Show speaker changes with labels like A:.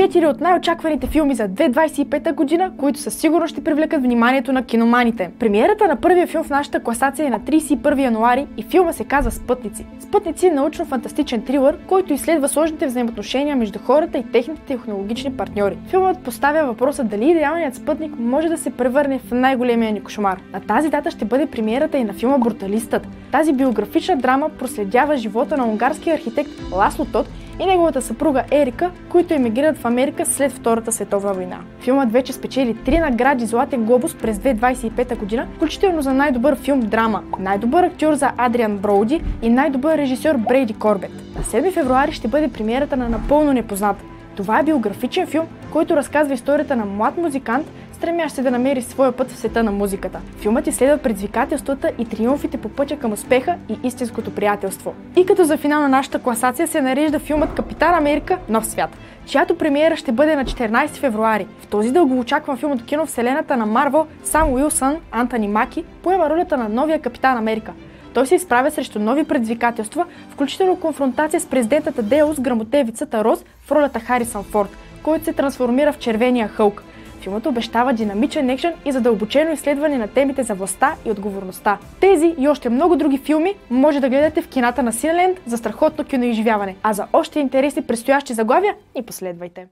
A: 4 от най-очакваните филми за 2025 година, които със сигурност ще привлекат вниманието на киноманите. Премиерата на първия филм в нашата класация е на 31 януари и филма се казва Спътници. Спътници е научно-фантастичен трилър, който изследва сложните взаимоотношения между хората и техните технологични партньори. Филмът поставя въпроса дали идеалният спътник може да се превърне в най-големия ни кошмар. На тази дата ще бъде премиерата и на филма Бруталистът. Тази биографична драма проследява живота на унгарския архитект Ласло Тот и неговата съпруга Ерика, които емигрират в Америка след Втората световна война. Филмът вече спечели 3 награди Златен глобус през 2025 година, включително за най-добър филм драма, най-добър актьор за Адриан Броуди и най-добър режисьор Брейди Корбет. На 7 февруари ще бъде премиерата на Напълно непознат. Това е биографичен филм, който разказва историята на млад музикант, стремящ се да намери своя път в света на музиката. Филмът изследва предизвикателствата и триумфите по пътя към успеха и истинското приятелство. И като за финал на нашата класация се нарежда филмът Капитан Америка – Нов свят, чиято премиера ще бъде на 14 февруари. В този дългоочакван филм от киновселената на Марвел Сам Уилсън, Антони Маки, поема ролята на новия Капитан Америка. Той се изправя срещу нови предизвикателства, включително конфронтация с президента Тадеус Грамотевицата Роз в ролята Харисън Форд, който се трансформира в червения Хълк. Филмът обещава динамичен екшън и задълбочено изследване на темите за властта и отговорността. Тези и още много други филми може да гледате в кината на Синеленд за страхотно киноизживяване, а за още интересни предстоящи заглавия ни последвайте!